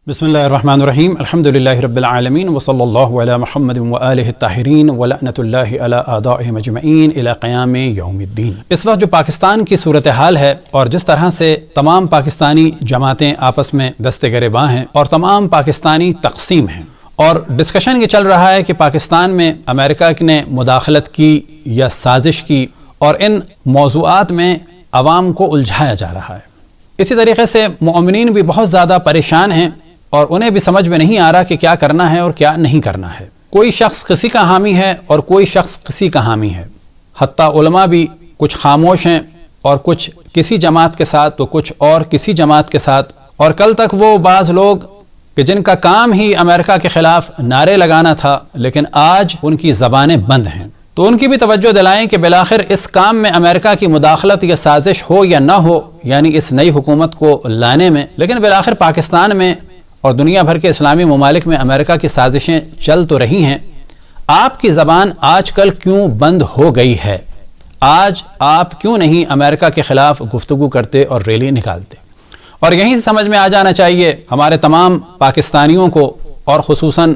بسم اللہ الرحمن الرحیم الحمدللہ رب العالمین وصلی اللہ علی محمد وآلہ الطاہرین ولعنۃ اللہ علی اعدائہم اجمعین الی قیام یوم الدین۔ اس وقت جو پاکستان کی صورتحال ہے اور جس طرح سے تمام پاکستانی جماعتیں آپس میں دست گریباں ہیں اور تمام پاکستانی تقسیم ہیں، اور ڈسکشن یہ چل رہا ہے کہ پاکستان میں امریکہ نے مداخلت کی یا سازش کی، اور ان موضوعات میں عوام کو الجھایا جا رہا ہے۔ اسی طریقے سے مومنین بھی بہت زیادہ پریشان ہیں اور انہیں بھی سمجھ میں نہیں آ رہا کہ کیا کرنا ہے اور کیا نہیں کرنا ہے۔ کوئی شخص کسی کا حامی ہے اور کوئی شخص کسی کا حامی ہے، حتیٰ علماء بھی کچھ خاموش ہیں، اور کچھ کسی جماعت کے ساتھ تو کچھ اور کسی جماعت کے ساتھ، اور کل تک وہ بعض لوگ کہ جن کا کام ہی امریکہ کے خلاف نعرے لگانا تھا، لیکن آج ان کی زبانیں بند ہیں، تو ان کی بھی توجہ دلائیں کہ بالآخر اس کام میں امریکہ کی مداخلت یا سازش ہو یا نہ ہو، یعنی اس نئی حکومت کو لانے میں، لیکن بالآخر پاکستان میں اور دنیا بھر کے اسلامی ممالک میں امریکہ کی سازشیں چل تو رہی ہیں۔ آپ کی زبان آج کل کیوں بند ہو گئی ہے؟ آج آپ کیوں نہیں امریکہ کے خلاف گفتگو کرتے اور ریلی نکالتے؟ اور یہیں سے سمجھ میں آ جانا چاہیے ہمارے تمام پاکستانیوں کو، اور خصوصاً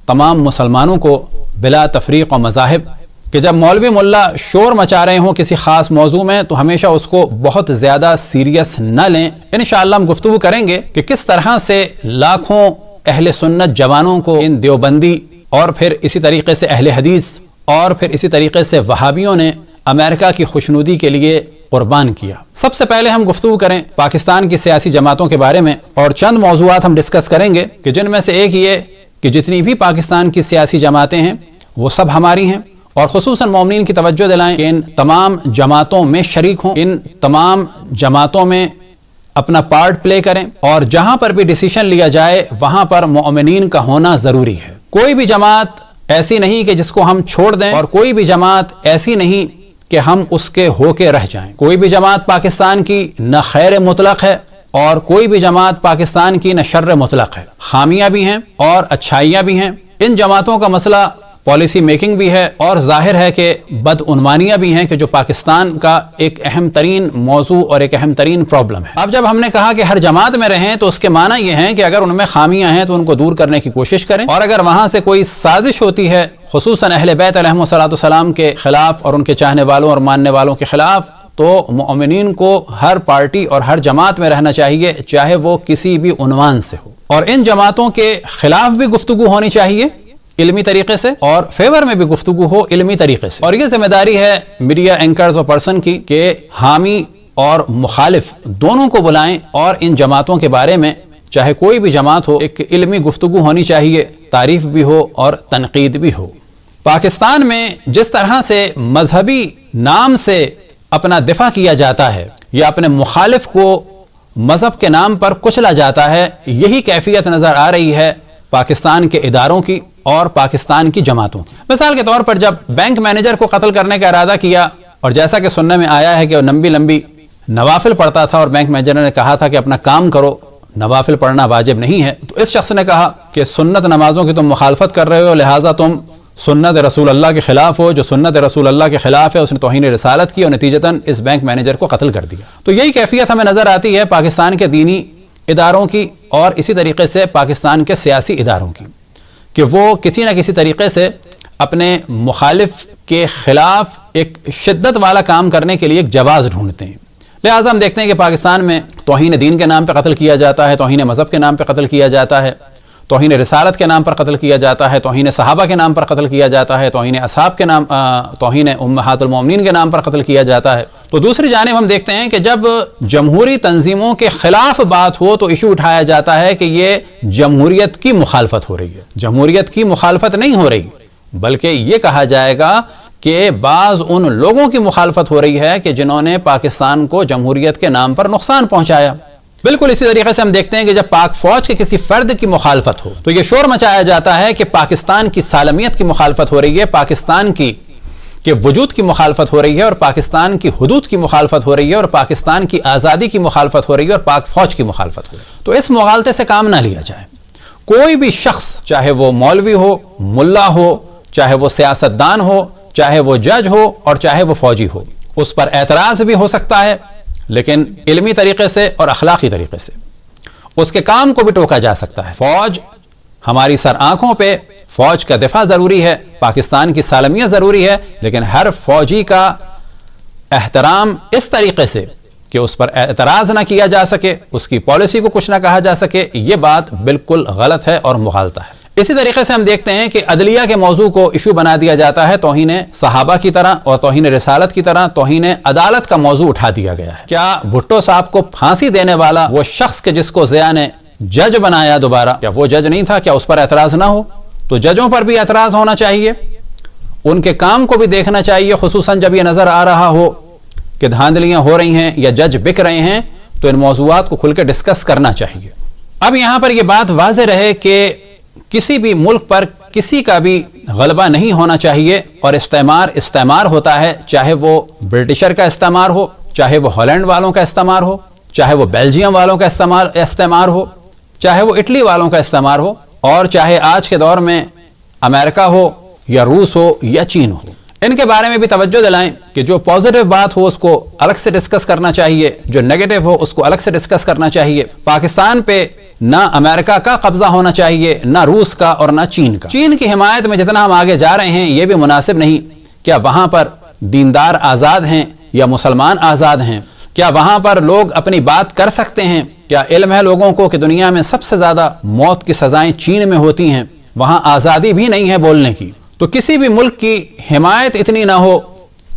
تمام مسلمانوں کو بلا تفریق و مذاہب، کہ جب مولوی ملا شور مچا رہے ہوں کسی خاص موضوع میں تو ہمیشہ اس کو بہت زیادہ سیریس نہ لیں۔ انشاءاللہ ہم گفتگو کریں گے کہ کس طرح سے لاکھوں اہل سنت جوانوں کو ان دیوبندی اور پھر اسی طریقے سے اہل حدیث اور پھر اسی طریقے سے وہابیوں نے امریکہ کی خوشنودی کے لیے قربان کیا۔ سب سے پہلے ہم گفتگو کریں پاکستان کی سیاسی جماعتوں کے بارے میں، اور چند موضوعات ہم ڈسکس کریں گے کہ جن میں سے ایک یہ کہ جتنی بھی پاکستان کی سیاسی جماعتیں ہیں وہ سب ہماری ہیں، اور خصوصاً مومنین کی توجہ دلائیں کہ ان تمام جماعتوں میں شریک ہوں، ان تمام جماعتوں میں اپنا پارٹ پلے کریں، اور جہاں پر بھی ڈیسیشن لیا جائے وہاں پر مومنین کا ہونا ضروری ہے۔ کوئی بھی جماعت ایسی نہیں کہ جس کو ہم چھوڑ دیں، اور کوئی بھی جماعت ایسی نہیں کہ ہم اس کے ہو کے رہ جائیں۔ کوئی بھی جماعت پاکستان کی نہ خیر مطلق ہے اور کوئی بھی جماعت پاکستان کی نہ شر مطلق ہے، خامیاں بھی ہیں اور اچھائیاں بھی ہیں۔ ان جماعتوں کا مسئلہ پالیسی میکنگ بھی ہے، اور ظاہر ہے کہ بدعنوانیاں بھی ہیں، کہ جو پاکستان کا ایک اہم ترین موضوع اور ایک اہم ترین پرابلم ہے۔ اب جب ہم نے کہا کہ ہر جماعت میں رہیں تو اس کے معنی یہ ہیں کہ اگر ان میں خامیاں ہیں تو ان کو دور کرنے کی کوشش کریں، اور اگر وہاں سے کوئی سازش ہوتی ہے خصوصاً اہل بیت علیہم السلام کے خلاف اور ان کے چاہنے والوں اور ماننے والوں کے خلاف، تو مومنین کو ہر پارٹی اور ہر جماعت میں رہنا چاہیے، چاہے وہ کسی بھی عنوان سے ہو، اور ان جماعتوں کے خلاف بھی گفتگو ہونی چاہیے علمی طریقے سے، اور فیور میں بھی گفتگو ہو علمی طریقے سے۔ اور یہ ذمہ داری ہے میڈیا اینکرز اور پرسن کی کہ حامی اور مخالف دونوں کو بلائیں، اور ان جماعتوں کے بارے میں چاہے کوئی بھی جماعت ہو ایک علمی گفتگو ہونی چاہیے، تعریف بھی ہو اور تنقید بھی ہو۔ پاکستان میں جس طرح سے مذہبی نام سے اپنا دفاع کیا جاتا ہے یا اپنے مخالف کو مذہب کے نام پر کچلا جاتا ہے، یہی کیفیت نظر آ رہی ہے پاکستان کے اداروں کی اور پاکستان کی جماعتوں کی۔ مثال کے طور پر جب بینک مینیجر کو قتل کرنے کا ارادہ کیا، اور جیسا کہ سننے میں آیا ہے کہ وہ لمبی لمبی نوافل پڑھتا تھا، اور بینک مینیجر نے کہا تھا کہ اپنا کام کرو، نوافل پڑھنا واجب نہیں ہے، تو اس شخص نے کہا کہ سنت نمازوں کی تم مخالفت کر رہے ہو، لہٰذا تم سنت رسول اللہ کے خلاف ہو، جو سنت رسول اللہ کے خلاف ہے اس نے توہین رسالت کی، اور نتیجتاً اس بینک مینیجر کو قتل کر دیا۔ تو یہی کیفیت ہمیں نظر آتی ہے پاکستان کے دینی اداروں کی، اور اسی طریقے سے پاکستان کے سیاسی اداروں کی، کہ وہ کسی نہ کسی طریقے سے اپنے مخالف کے خلاف ایک شدت والا کام کرنے کے لیے ایک جواز ڈھونڈتے ہیں۔ لہٰذا ہم دیکھتے ہیں کہ پاکستان میں توہین دین کے نام پہ قتل کیا جاتا ہے، توہین مذہب کے نام پہ قتل کیا جاتا ہے، توہین رسالت کے نام پر قتل کیا جاتا ہے، توہین صحابہ کے نام پر قتل کیا جاتا ہے، توہین اصحاب کے نام، توہین امہات المومنین کے نام پر قتل کیا جاتا ہے۔ تو دوسری جانب ہم دیکھتے ہیں کہ جب جمہوری تنظیموں کے خلاف بات ہو تو ایشو اٹھایا جاتا ہے کہ یہ جمہوریت کی مخالفت ہو رہی ہے۔ جمہوریت کی مخالفت نہیں ہو رہی، بلکہ یہ کہا جائے گا کہ بعض ان لوگوں کی مخالفت ہو رہی ہے کہ جنہوں نے پاکستان کو جمہوریت کے نام پر نقصان پہنچایا۔ بالکل اسی طریقے سے ہم دیکھتے ہیں کہ جب پاک فوج کے کسی فرد کی مخالفت ہو تو یہ شور مچایا جاتا ہے کہ پاکستان کی سالمیت کی مخالفت ہو رہی ہے، پاکستان کی کے وجود کی مخالفت ہو رہی ہے، اور پاکستان کی حدود کی مخالفت ہو رہی ہے، اور پاکستان کی آزادی کی مخالفت ہو رہی ہے، اور پاک فوج کی مخالفت ہو رہی ہے۔ تو اس مغالطے سے کام نہ لیا جائے۔ کوئی بھی شخص، چاہے وہ مولوی ہو، ملا ہو، چاہے وہ سیاستدان ہو، چاہے وہ جج ہو، اور چاہے وہ فوجی ہو، اس پر اعتراض بھی ہو سکتا ہے، لیکن علمی طریقے سے اور اخلاقی طریقے سے، اس کے کام کو بھی ٹوکا جا سکتا ہے۔ فوج ہماری سر آنکھوں پہ، فوج کا دفاع ضروری ہے، پاکستان کی سالمیت ضروری ہے، لیکن ہر فوجی کا احترام اس طریقے سے کہ اس پر اعتراض نہ کیا جا سکے، اس کی پالیسی کو کچھ نہ کہا جا سکے، یہ بات بالکل غلط ہے اور مغالطہ ہے۔ اسی طریقے سے ہم دیکھتے ہیں کہ عدلیہ کے موضوع کو ایشو بنا دیا جاتا ہے، توہین صحابہ کی طرح اور توہین رسالت کی طرح توہین عدالت کا موضوع اٹھا دیا گیا ہے۔ کیا بھٹو صاحب کو پھانسی دینے والا وہ شخص کہ جس کو ضیاء نے جج بنایا دوبارہ، کیا وہ جج نہیں تھا؟ کیا اس پر اعتراض نہ ہو؟ تو ججوں پر بھی اعتراض ہونا چاہیے، ان کے کام کو بھی دیکھنا چاہیے، خصوصاً جب یہ نظر آ رہا ہو کہ دھاندلیاں ہو رہی ہیں یا جج بک رہے ہیں، تو ان موضوعات کو کھل کے ڈسکس کرنا چاہیے۔ اب یہاں پر یہ بات واضح رہے کہ کسی بھی ملک پر کسی کا بھی غلبہ نہیں ہونا چاہیے، اور استعمار ہوتا ہے، چاہے وہ برٹشر کا استعمار ہو، چاہے وہ ہالینڈ والوں کا استعمار ہو، چاہے وہ بیلجیم والوں کا استعمار ہو، چاہے وہ اٹلی والوں کا استعمار ہو، اور چاہے آج کے دور میں امریکہ ہو یا روس ہو یا چین ہو۔ ان کے بارے میں بھی توجہ دلائیں کہ جو پازیٹیو بات ہو اس کو الگ سے ڈسکس کرنا چاہیے، جو نیگیٹو ہو اس کو الگ سے ڈسکس کرنا چاہیے۔ پاکستان پہ نہ امریکہ کا قبضہ ہونا چاہیے، نہ روس کا اور نہ چین کا۔ چین کی حمایت میں جتنا ہم آگے جا رہے ہیں یہ بھی مناسب نہیں۔ کیا وہاں پر دیندار آزاد ہیں یا مسلمان آزاد ہیں؟ کیا وہاں پر لوگ اپنی بات کر سکتے ہیں؟ کیا علم ہے لوگوں کو کہ دنیا میں سب سے زیادہ موت کی سزائیں چین میں ہوتی ہیں؟ وہاں آزادی بھی نہیں ہے بولنے کی۔ تو کسی بھی ملک کی حمایت اتنی نہ ہو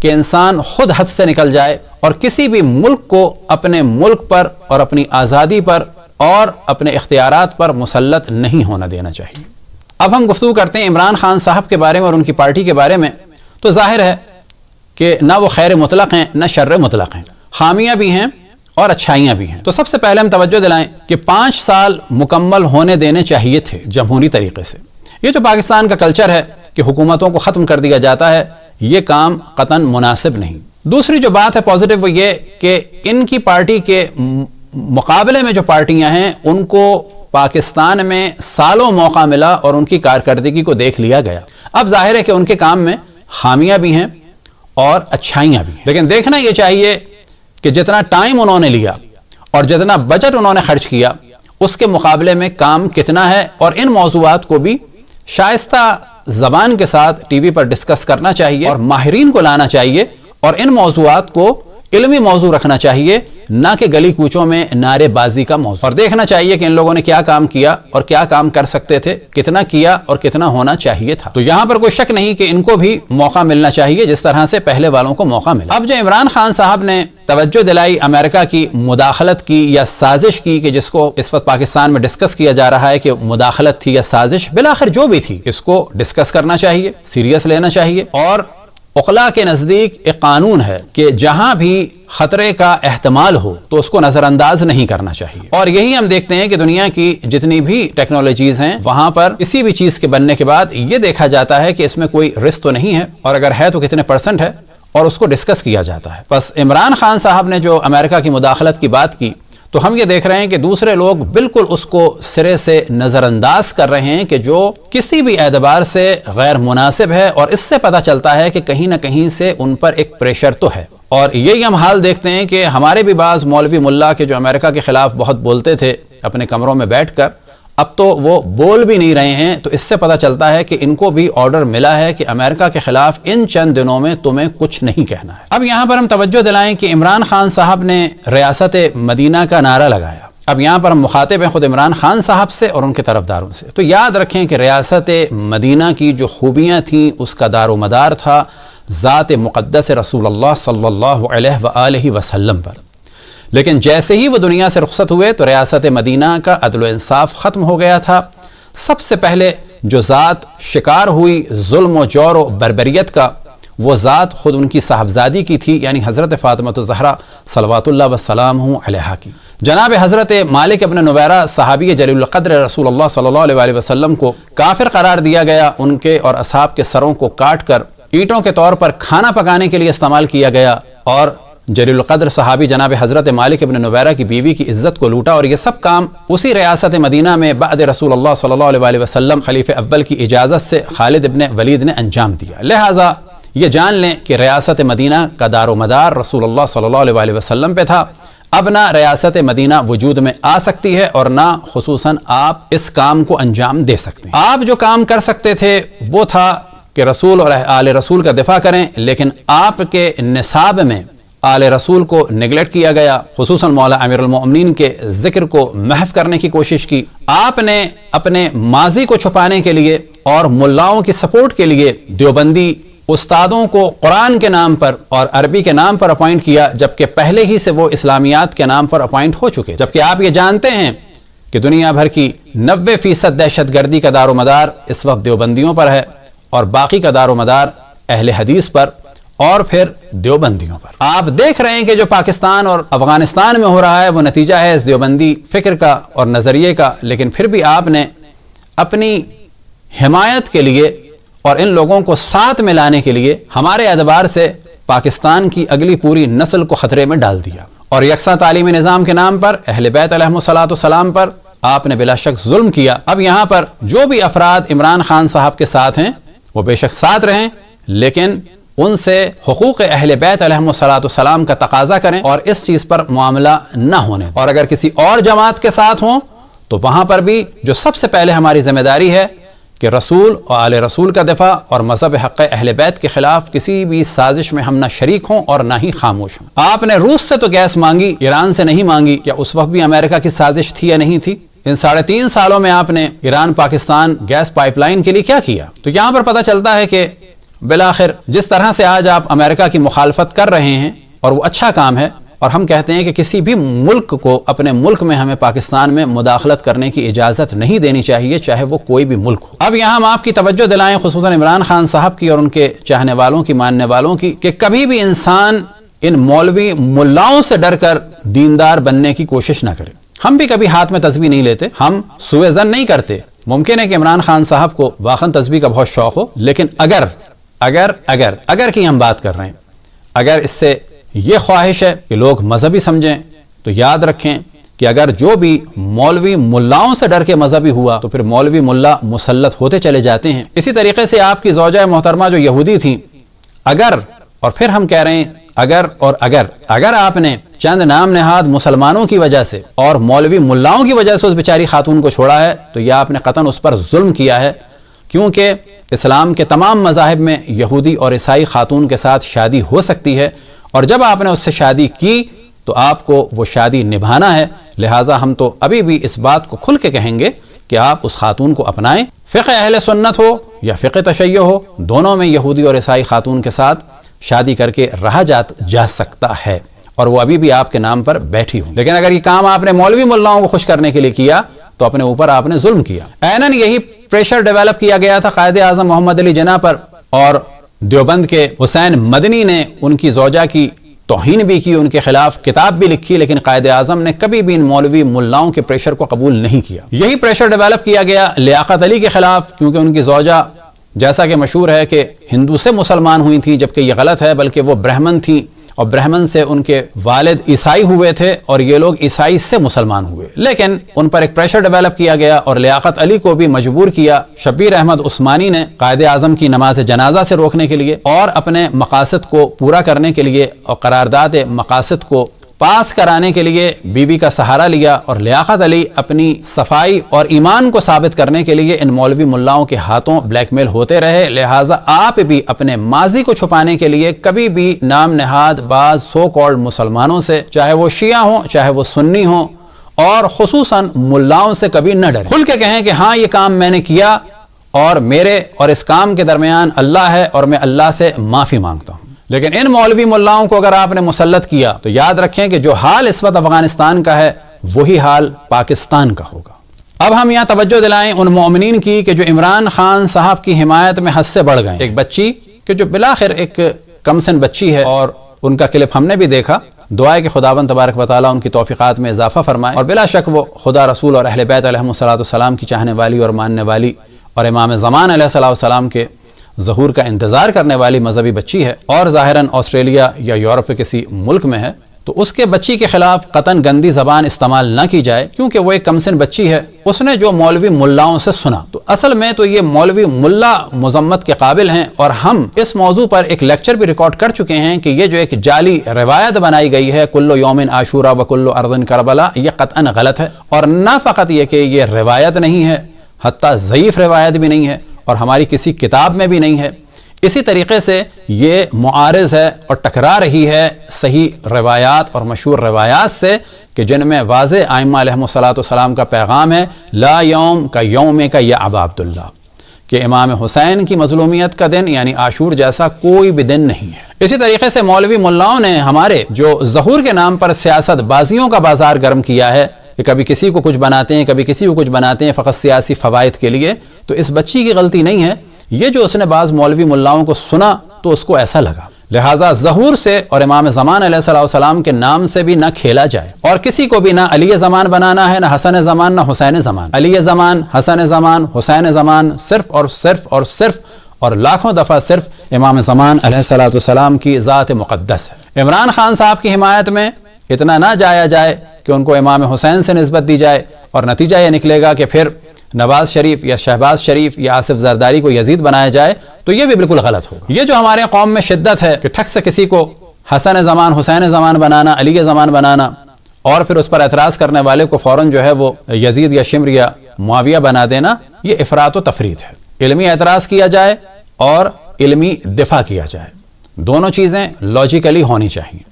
کہ انسان خود حد سے نکل جائے، اور کسی بھی ملک کو اپنے ملک پر اور اپنی آزادی پر اور اپنے اختیارات پر مسلط نہیں ہونا دینا چاہیے۔ اب ہم گفتگو کرتے ہیں عمران خان صاحب کے بارے میں اور ان کی پارٹی کے بارے میں۔ تو ظاہر ہے کہ نہ وہ خیر مطلق ہیں نہ شر مطلق ہیں، خامیاں بھی ہیں اور اچھائیاں بھی ہیں۔ تو سب سے پہلے ہم توجہ دلائیں کہ 5 سال مکمل ہونے دینے چاہیے تھے جمہوری طریقے سے۔ یہ جو پاکستان کا کلچر ہے کہ حکومتوں کو ختم کر دیا جاتا ہے، یہ کام قطعاً مناسب نہیں۔ دوسری جو بات ہے پازیٹیو وہ یہ کہ ان کی پارٹی کے مقابلے میں جو پارٹیاں ہیں ان کو پاکستان میں سالوں موقع ملا اور ان کی کارکردگی کو دیکھ لیا گیا۔ اب ظاہر ہے کہ ان کے کام میں خامیاں بھی ہیں اور اچھائیاں بھی ہیں، لیکن دیکھنا یہ چاہیے کہ جتنا ٹائم انہوں نے لیا اور جتنا بجٹ انہوں نے خرچ کیا اس کے مقابلے میں کام کتنا ہے، اور ان موضوعات کو بھی شائستہ زبان کے ساتھ ٹی وی پر ڈسکس کرنا چاہیے اور ماہرین کو لانا چاہیے، اور ان موضوعات کو علمی موضوع رکھنا چاہیے، نہ کہ گلی کوچوں میں نعرے بازی کا موضوع۔ اور دیکھنا چاہیے کہ ان لوگوں نے کیا کام کیا اور کیا کام کر سکتے تھے، کتنا کیا اور کتنا ہونا چاہیے تھا۔ تو یہاں پر کوئی شک نہیں کہ ان کو بھی موقع ملنا چاہیے جس طرح سے پہلے والوں کو موقع ملا۔ اب جو عمران خان صاحب نے توجہ دلائی امریکہ کی مداخلت کی یا سازش کی، کہ جس کو اس وقت پاکستان میں ڈسکس کیا جا رہا ہے کہ مداخلت تھی یا سازش، بالآخر جو بھی تھی اس کو ڈسکس کرنا چاہیے، سیریس لینا چاہیے۔ اور عقلاء کے نزدیک ایک قانون ہے کہ جہاں بھی خطرے کا احتمال ہو تو اس کو نظر انداز نہیں کرنا چاہیے، اور یہی ہم دیکھتے ہیں کہ دنیا کی جتنی بھی ٹیکنالوجیز ہیں وہاں پر کسی بھی چیز کے بننے کے بعد یہ دیکھا جاتا ہے کہ اس میں کوئی رسک تو نہیں ہے، اور اگر ہے تو کتنے % ہے، اور اس کو ڈسکس کیا جاتا ہے۔ بس عمران خان صاحب نے جو امریکہ کی مداخلت کی بات کی تو ہم یہ دیکھ رہے ہیں کہ دوسرے لوگ بالکل اس کو سرے سے نظر انداز کر رہے ہیں کہ جو کسی بھی اعتبار سے غیر مناسب ہے، اور اس سے پتہ چلتا ہے کہ کہیں نہ کہیں سے ان پر ایک پریشر تو ہے۔ اور یہی ہم حال دیکھتے ہیں کہ ہمارے بھی بعض مولوی ملا کے جو امریکہ کے خلاف بہت بولتے تھے اپنے کمروں میں بیٹھ کر، اب تو وہ بول بھی نہیں رہے ہیں، تو اس سے پتہ چلتا ہے کہ ان کو بھی آرڈر ملا ہے کہ امریکہ کے خلاف ان چند دنوں میں تمہیں کچھ نہیں کہنا ہے۔ اب یہاں پر ہم توجہ دلائیں کہ عمران خان صاحب نے ریاست مدینہ کا نعرہ لگایا۔ اب یہاں پر ہم مخاطب ہیں خود عمران خان صاحب سے اور ان کے طرفداروں سے۔ تو یاد رکھیں کہ ریاست مدینہ کی جو خوبیاں تھیں اس کا دار و مدار تھا ذات مقدس رسول اللہ صلی اللہ علیہ وآلہ وسلم پر، لیکن جیسے ہی وہ دنیا سے رخصت ہوئے تو ریاست مدینہ کا عدل و انصاف ختم ہو گیا تھا۔ سب سے پہلے جو ذات شکار ہوئی ظلم و جور و بربریت کا، وہ ذات خود ان کی صاحبزادی کی تھی، یعنی حضرت فاطمہ الزہرا صلوات اللہ وسلامہ علیہا کی۔ جناب حضرت مالک ابن نویرہ صحابی جلیل القدر رسول اللہ صلی اللہ علیہ وآلہ وسلم کو کافر قرار دیا گیا، ان کے اور اصحاب کے سروں کو کاٹ کر اینٹوں کے طور پر کھانا پکانے کے لیے استعمال کیا گیا، اور جلیل القدر صحابی جناب حضرت مالک ابن نویرہ کی بیوی کی عزت کو لوٹا، اور یہ سب کام اسی ریاست مدینہ میں بعد رسول اللہ صلی اللہ علیہ وآلہ وسلم خلیفہ اول کی اجازت سے خالد ابن ولید نے انجام دیا۔ لہٰذا یہ جان لیں کہ ریاست مدینہ کا دار و مدار رسول اللہ صلی اللہ علیہ وآلہ وسلم پہ تھا۔ اب نہ ریاست مدینہ وجود میں آ سکتی ہے اور نہ خصوصاً آپ اس کام کو انجام دے سکتے ہیں۔ آپ جو کام کر سکتے تھے وہ تھا کہ رسول اور آل رسول کا دفاع کریں، لیکن آپ کے نصاب میں آل رسول کو نگلیکٹ کیا گیا، خصوصاً مولا امیر المؤمنین کے ذکر کو محو کرنے کی کوشش کی۔ آپ نے اپنے ماضی کو چھپانے کے لیے اور ملاؤں کی سپورٹ کے لیے دیوبندی استادوں کو قرآن کے نام پر اور عربی کے نام پر اپوائنٹ کیا، جبکہ پہلے ہی سے وہ اسلامیات کے نام پر اپوائنٹ ہو چکے، جبکہ آپ یہ جانتے ہیں کہ دنیا بھر کی 90% دہشت گردی کا دار و مدار اس وقت دیوبندیوں پر ہے اور باقی کا دار و مدار اہل حدیث پر اور پھر دیوبندیوں پر۔ آپ دیکھ رہے ہیں کہ جو پاکستان اور افغانستان میں ہو رہا ہے وہ نتیجہ ہے اس دیوبندی فکر کا اور نظریے کا، لیکن پھر بھی آپ نے اپنی حمایت کے لیے اور ان لوگوں کو ساتھ میں لانے کے لیے ہمارے اعتبار سے پاکستان کی اگلی پوری نسل کو خطرے میں ڈال دیا، اور یکساں تعلیمی نظام کے نام پر اہل بیت علیہم الصلوۃ والسلام پر آپ نے بلا شک ظلم کیا۔ اب یہاں پر جو بھی افراد عمران خان صاحب کے ساتھ ہیں وہ بے شک ساتھ رہیں، لیکن ان سے حقوق اہل بیت علیہم الصلوۃ والسلام کا تقاضا کریں اور اس چیز پر معاملہ نہ ہونے، اور اگر کسی اور جماعت کے ساتھ ہوں تو وہاں پر بھی جو سب سے پہلے ہماری ذمہ داری ہے کہ رسول اور آل رسول کا دفاع اور مذہب حق اہل بیت کے خلاف کسی بھی سازش میں ہم نہ شریک ہوں اور نہ ہی خاموش ہوں۔ آپ نے روس سے تو گیس مانگی، ایران سے نہیں مانگی، کیا اس وقت بھی امریکہ کی سازش تھی یا نہیں تھی؟ ان 3.5 سالوں میں آپ نے Iran Pakistan gas pipeline کے لیے کیا کیا؟ تو یہاں پر پتہ چلتا ہے کہ بالآخر جس طرح سے آج آپ امریکہ کی مخالفت کر رہے ہیں اور وہ اچھا کام ہے، اور ہم کہتے ہیں کہ کسی بھی ملک کو اپنے ملک میں ہمیں پاکستان میں مداخلت کرنے کی اجازت نہیں دینی چاہیے، چاہے وہ کوئی بھی ملک ہو۔ اب یہاں ہم آپ کی توجہ دلائیں خصوصاً عمران خان صاحب کی اور ان کے چاہنے والوں کی، ماننے والوں کی، کہ کبھی بھی انسان ان مولوی ملاؤں سے ڈر کر دیندار بننے کی کوشش نہ کرے۔ ہم بھی کبھی ہاتھ میں تسبیح نہیں لیتے، ہم سوء ظن نہیں کرتے۔ ممکن ہے کہ عمران خان صاحب کو واقعاً تسبیح کا بہت شوق ہو، لیکن اگر کی ہم بات کر رہے ہیں، اگر اس سے یہ خواہش ہے کہ لوگ مذہبی سمجھیں، تو یاد رکھیں کہ اگر جو بھی مولوی ملاؤں سے ڈر کے مذہبی ہوا تو پھر مولوی ملا مسلط ہوتے چلے جاتے ہیں۔ اسی طریقے سے آپ کی زوجہ محترمہ جو یہودی تھیں، اور پھر ہم کہہ رہے ہیں اگر آپ نے چند نام نہاد مسلمانوں کی وجہ سے اور مولوی ملاؤں کی وجہ سے اس بیچاری خاتون کو چھوڑا ہے، تو یہ آپ نے قطعاً اس پر ظلم کیا ہے، کیونکہ اسلام کے تمام مذاہب میں یہودی اور عیسائی خاتون کے ساتھ شادی ہو سکتی ہے، اور جب آپ نے اس سے شادی کی تو آپ کو وہ شادی نبھانا ہے۔ لہٰذا ہم تو ابھی بھی اس بات کو کھل کے کہیں گے کہ آپ اس خاتون کو اپنائیں، فقہ اہل سنت ہو یا فقہ تشیع ہو، دونوں میں یہودی اور عیسائی خاتون کے ساتھ شادی کر کے رہا جا سکتا ہے، اور وہ ابھی بھی آپ کے نام پر بیٹھی ہوں۔ لیکن اگر یہ کام آپ نے مولوی ملاؤں کو خوش کرنے کے لیے کیا تو اپنے اوپر آپ نے ظلم کیا۔ عیناً یہی پریشر ڈیولپ کیا گیا تھا قائد اعظم محمد علی جناح پر، اور دیوبند کے حسین مدنی نے ان کی زوجہ کی توہین بھی کی، ان کے خلاف کتاب بھی لکھی، لیکن قائد اعظم نے کبھی بھی ان مولوی ملاؤں کے پریشر کو قبول نہیں کیا۔ یہی پریشر ڈیولپ کیا گیا لیاقت علی کے خلاف، کیونکہ ان کی زوجہ جیسا کہ مشہور ہے کہ ہندو سے مسلمان ہوئی تھیں، جبکہ یہ غلط ہے، بلکہ وہ برہمن تھیں، اور برہمن سے ان کے والد عیسائی ہوئے تھے اور یہ لوگ عیسائی سے مسلمان ہوئے، لیکن ان پر ایک پریشر ڈیولپ کیا گیا اور لیاقت علی کو بھی مجبور کیا شبیر احمد عثمانی نے قائد اعظم کی نماز جنازہ سے روکنے کے لیے اور اپنے مقاصد کو پورا کرنے کے لیے اور قرارداد مقاصد کو پاس کرانے کے لیے بیوی کا سہارا لیا، اور لیاقت علی اپنی صفائی اور ایمان کو ثابت کرنے کے لیے ان مولوی ملاؤں کے ہاتھوں بلیک میل ہوتے رہے۔ لہٰذا آپ بھی اپنے ماضی کو چھپانے کے لیے کبھی بھی نام نہاد بعض سو کالڈ مسلمانوں سے، چاہے وہ شیعہ ہوں چاہے وہ سنی ہوں، اور خصوصاً ملاؤں سے کبھی نہ ڈریں۔ کھل کے کہیں کہ ہاں یہ کام میں نے کیا اور میرے اور اس کام کے درمیان اللہ ہے اور میں اللہ سے معافی مانگتا ہوں۔ لیکن ان مولوی ملاؤں کو اگر آپ نے مسلط کیا تو یاد رکھیں کہ جو حال اس وقت افغانستان کا ہے وہی حال پاکستان کا ہوگا۔ اب ہم یہاں توجہ دلائیں ان مومنین کی کہ جو عمران خان صاحب کی حمایت میں حد سے بڑھ گئے۔ ایک بچی کہ جو بلاخر ایک کم سن بچی ہے، اور ان کا کلپ ہم نے بھی دیکھا، دعا ہے کہ خداوند تبارک و تعالیٰ ان کی توفیقات میں اضافہ فرمائے، اور بلا شک وہ خدا رسول اور اہل بیت علیہم السلام کی چاہنے والی اور ماننے والی اور امام زمان علیہ السلام کے ظہور کا انتظار کرنے والی مذہبی بچی ہے، اور ظاہراً آسٹریلیا یا یورپ کے کسی ملک میں ہے، تو اس کے بچی کے خلاف قطعاً گندی زبان استعمال نہ کی جائے، کیونکہ وہ ایک کمسن بچی ہے، اس نے جو مولوی ملاؤں سے سنا، تو اصل میں تو یہ مولوی ملا مذمت کے قابل ہیں، اور ہم اس موضوع پر ایک لیکچر بھی ریکارڈ کر چکے ہیں کہ یہ جو ایک جعلی روایت بنائی گئی ہے کلو یوم عاشورہ و کلو ارض کربلا، یہ قطعاً غلط ہے، اور نہ فقط یہ کہ یہ روایت نہیں ہے، حتیٰ ضعیف روایت بھی نہیں ہے، اور ہماری کسی کتاب میں بھی نہیں ہے۔ اسی طریقے سے یہ معارض ہے اور ٹکرا رہی ہے صحیح روایات اور مشہور روایات سے کہ جن میں واضح ائمہ علیہم الصلاۃ والسلام کا پیغام ہے، لا یوم کا یوم کا یا ابا عبداللہ، کہ امام حسین کی مظلومیت کا دن یعنی عاشور جیسا کوئی بھی دن نہیں ہے۔ اسی طریقے سے مولوی ملاؤں نے ہمارے جو ظہور کے نام پر سیاست بازیوں کا بازار گرم کیا ہے، کہ کبھی کسی کو کچھ بناتے ہیں، کبھی کسی کو کچھ بناتے ہیں فقط سیاسی فوائد کے لیے، تو اس بچی کی غلطی نہیں ہے، یہ جو اس نے بعض مولوی ملاؤں کو سنا تو اس کو ایسا لگا، لہٰذا ظہور سے اور امام زمان علیہ السلام کے نام سے بھی نہ کھیلا جائے، اور کسی کو بھی نہ علی زمان بنانا ہے، نہ حسن زمان، نہ حسین زمان۔ علی زمان، حسن زمان، حسین زمان صرف اور صرف اور صرف اور لاکھوں دفعہ صرف امام زمان علیہ السلام کی ذات مقدس ہے۔ عمران خان صاحب کی حمایت میں اتنا نہ جایا جائے کہ ان کو امام حسین سے نسبت دی جائے، اور نتیجہ یہ نکلے گا کہ پھر نواز شریف یا شہباز شریف یا آصف زرداری کو یزید بنایا جائے، تو یہ بھی بالکل غلط ہوگا۔ یہ جو ہمارے قوم میں شدت ہے کہ ٹھک سے کسی کو حسن زمان، حسین زمان بنانا، علی زمان بنانا، اور پھر اس پر اعتراض کرنے والے کو فوراً جو ہے وہ یزید یا شمر یا معاویہ بنا دینا، یہ افراط و تفریط ہے۔ علمی اعتراض کیا جائے اور علمی دفاع کیا جائے، دونوں چیزیں لاجیکلی ہونی چاہیے۔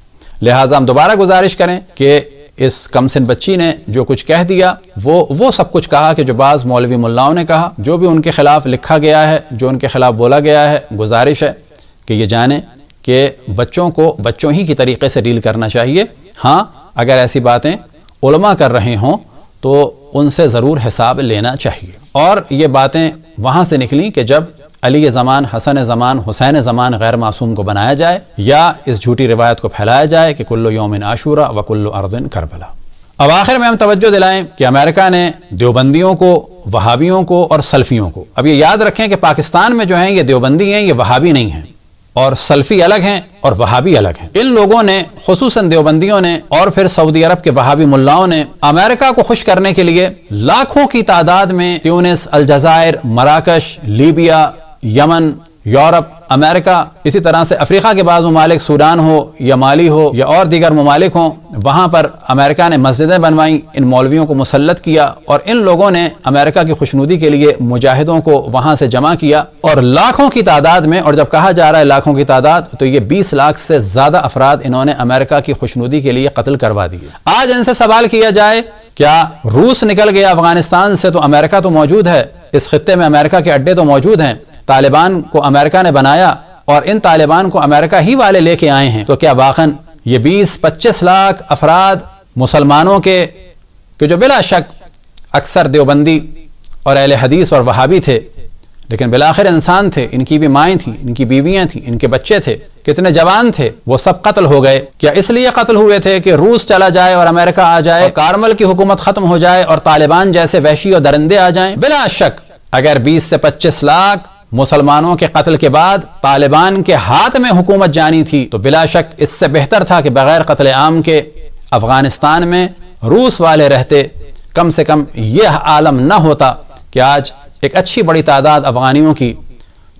لہٰذا ہم دوبارہ گزارش کریں کہ اس کمسن بچی نے جو کچھ کہہ دیا وہ سب کچھ کہا کہ جو بعض مولوی ملاؤں نے کہا، جو بھی ان کے خلاف لکھا گیا ہے، جو ان کے خلاف بولا گیا ہے، گزارش ہے کہ یہ جانیں کہ بچوں کو بچوں ہی کی طریقے سے ڈیل کرنا چاہیے۔ ہاں، اگر ایسی باتیں علماء کر رہے ہوں تو ان سے ضرور حساب لینا چاہیے، اور یہ باتیں وہاں سے نکلیں کہ جب علی زمان، حسن زمان، حسین زمان غیر معصوم کو بنایا جائے، یا اس جھوٹی روایت کو پھیلایا جائے کہ کلو یوم عاشورہ و کلو ارض کربلا۔ اب آخر میں ہم توجہ دلائیں کہ امریکہ نے دیوبندیوں کو، وہابیوں کو اور سلفیوں کو، اب یہ یاد رکھیں کہ پاکستان میں جو ہیں یہ دیوبندی ہیں، یہ وہابی نہیں ہیں، اور سلفی الگ ہیں اور وہابی الگ ہیں۔ ان لوگوں نے، خصوصاً دیوبندیوں نے اور پھر سعودی عرب کے وہابی ملاؤں نے، امریکہ کو خوش کرنے کے لیے لاکھوں کی تعداد میں تیونس، الجزائر، مراکش، لیبیا، یمن، یورپ، امریکہ، اسی طرح سے افریقہ کے بعض ممالک، سوڈان ہو یا مالی ہو یا اور دیگر ممالک ہوں، وہاں پر امریکہ نے مسجدیں بنوائیں، ان مولویوں کو مسلط کیا، اور ان لوگوں نے امریکہ کی خوشنودی کے لیے مجاہدوں کو وہاں سے جمع کیا، اور لاکھوں کی تعداد میں، اور جب کہا جا رہا ہے لاکھوں کی تعداد، تو یہ 20 لاکھ سے زیادہ افراد انہوں نے امریکہ کی خوشنودی کے لیے قتل کروا دیے۔ آج ان سے سوال کیا جائے کیا روس نکل گیا افغانستان سے تو امریکہ تو موجود ہے، اس خطے میں امریکہ کے اڈے تو موجود ہیں، طالبان کو امریکہ نے بنایا اور ان طالبان کو امریکہ ہی والے لے کے آئے ہیں، تو کیا واقعاً یہ 20-25 لاکھ افراد مسلمانوں کے کہ جو بلا شک اکثر دیوبندی اور اہل حدیث اور وہابی تھے، لیکن بالآخر انسان تھے، ان کی بھی مائیں تھیں، ان کی بیویاں تھیں، ان کے بچے تھے، کتنے جوان تھے، وہ سب قتل ہو گئے؟ کیا اس لیے قتل ہوئے تھے کہ روس چلا جائے اور امریکہ آ جائے اور کارمل کی حکومت ختم ہو جائے اور طالبان جیسے وحشی اور درندے آ جائیں؟ بلا شک اگر 20 سے 25 لاکھ مسلمانوں کے قتل کے بعد طالبان کے ہاتھ میں حکومت جانی تھی تو بلا شک اس سے بہتر تھا کہ بغیر قتل عام کے افغانستان میں روس والے رہتے، کم سے کم یہ عالم نہ ہوتا کہ آج ایک اچھی بڑی تعداد افغانیوں کی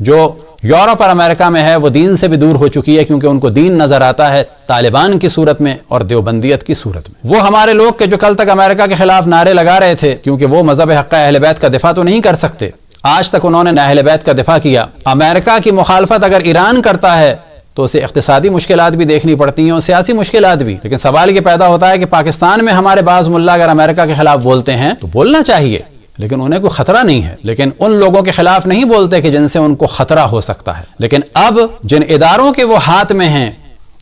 جو یورپ اور امریکہ میں ہے وہ دین سے بھی دور ہو چکی ہے، کیونکہ ان کو دین نظر آتا ہے طالبان کی صورت میں اور دیوبندیت کی صورت میں۔ وہ ہمارے لوگ کہ جو کل تک امریکہ کے خلاف نعرے لگا رہے تھے، کیونکہ وہ مذہب حق اہل بیت کا دفاع تو نہیں کر سکتے، آج تک انہوں نے اہل بیت کا دفاع کیا۔ امریکہ کی مخالفت اگر ایران کرتا ہے تو اسے اقتصادی مشکلات بھی دیکھنی پڑتی ہیں اور سیاسی مشکلات بھی، لیکن سوال یہ پیدا ہوتا ہے کہ پاکستان میں ہمارے بعض ملا اگر امریکہ کے خلاف بولتے ہیں تو بولنا چاہیے، لیکن انہیں کوئی خطرہ نہیں ہے، لیکن ان لوگوں کے خلاف نہیں بولتے کہ جن سے ان کو خطرہ ہو سکتا ہے۔ لیکن اب جن اداروں کے وہ ہاتھ میں ہیں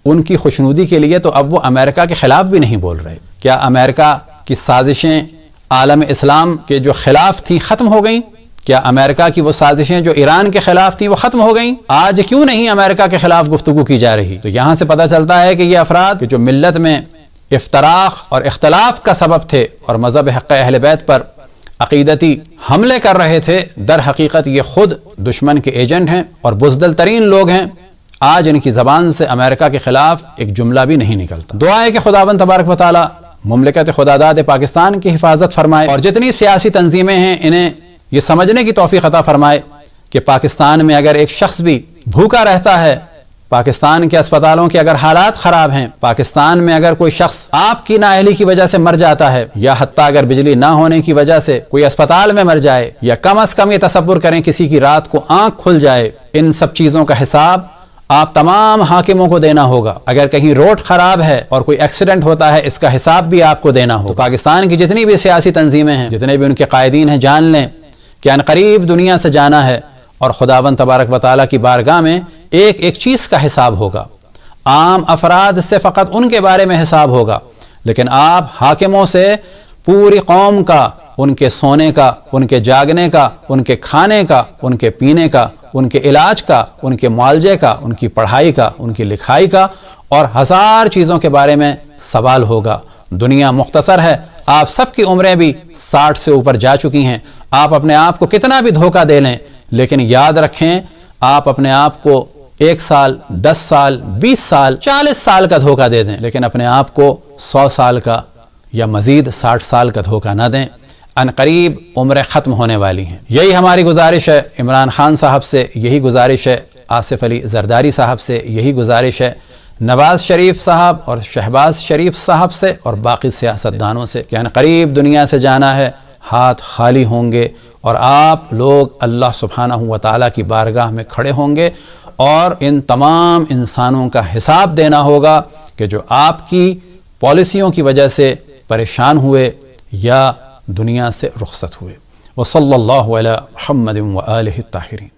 ان کی خوشنودی کے لیے تو اب وہ امریکہ کے خلاف بھی نہیں بول رہے۔ کیا امریکہ کی سازشیں عالم اسلام کے جو خلاف تھیں ختم ہو گئیں؟ کیا امریکہ کی وہ سازشیں جو ایران کے خلاف تھیں وہ ختم ہو گئیں؟ آج کیوں نہیں امریکہ کے خلاف گفتگو کی جا رہی؟ تو یہاں سے پتہ چلتا ہے کہ یہ افراد جو ملت میں افتراق اور اختلاف کا سبب تھے اور مذہب حق اہل بیت پر عقیدتی حملے کر رہے تھے، در حقیقت یہ خود دشمن کے ایجنٹ ہیں اور بزدل ترین لوگ ہیں۔ آج ان کی زبان سے امریکہ کے خلاف ایک جملہ بھی نہیں نکلتا۔ دعا ہے کہ خداوند تبارک و تعالی مملکت خداداد پاکستان کی حفاظت فرمائے، اور جتنی سیاسی تنظیمیں ہیں انہیں یہ سمجھنے کی توفیق عطا فرمائے کہ پاکستان میں اگر ایک شخص بھی بھوکا رہتا ہے، پاکستان کے اسپتالوں کے اگر حالات خراب ہیں، پاکستان میں اگر کوئی شخص آپ کی نااہلی کی وجہ سے مر جاتا ہے، یا حتیٰ اگر بجلی نہ ہونے کی وجہ سے کوئی اسپتال میں مر جائے، یا کم از کم یہ تصور کریں کسی کی رات کو آنکھ کھل جائے، ان سب چیزوں کا حساب آپ تمام حاکموں کو دینا ہوگا۔ اگر کہیں روڈ خراب ہے اور کوئی ایکسیڈنٹ ہوتا ہے، اس کا حساب بھی آپ کو دینا ہوگا۔ تو پاکستان کی جتنی بھی سیاسی تنظیمیں ہیں، جتنے بھی ان کے قائدین ہیں، جان لیں کہ عنقریب دنیا سے جانا ہے، اور خداوند تبارک و تعالیٰ کی بارگاہ میں ایک ایک چیز کا حساب ہوگا۔ عام افراد سے فقط ان کے بارے میں حساب ہوگا، لیکن آپ حاکموں سے پوری قوم کا، ان کے سونے کا، ان کے جاگنے کا، ان کے کھانے کا، ان کے پینے کا، ان کے علاج کا، ان کے معالجے کا، ان کی پڑھائی کا، ان کی لکھائی کا، اور ہزار چیزوں کے بارے میں سوال ہوگا۔ دنیا مختصر ہے، آپ سب کی عمریں بھی 60 سے اوپر جا چکی ہیں۔ آپ اپنے آپ کو کتنا بھی دھوکہ دے لیں، لیکن یاد رکھیں آپ اپنے آپ کو 1 سال، 10 سال، 20 سال، 40 سال کا دھوکہ دے دیں، لیکن اپنے آپ کو 100 سال کا یا مزید 60 سال کا دھوکہ نہ دیں۔ عنقریب عمریں ختم ہونے والی ہیں۔ یہی ہماری گزارش ہے عمران خان صاحب سے، یہی گزارش ہے آصف علی زرداری صاحب سے، یہی گزارش ہے نواز شریف صاحب اور شہباز شریف صاحب سے اور باقی سیاستدانوں سے کہ عنقریب دنیا سے جانا ہے، ہاتھ خالی ہوں گے، اور آپ لوگ اللہ سبحانہ و تعالیٰ کی بارگاہ میں کھڑے ہوں گے، اور ان تمام انسانوں کا حساب دینا ہوگا کہ جو آپ کی پالیسیوں کی وجہ سے پریشان ہوئے یا دنیا سے رخصت ہوئے۔ وصلی اللہ علی محمد و آلہ الطاہرین۔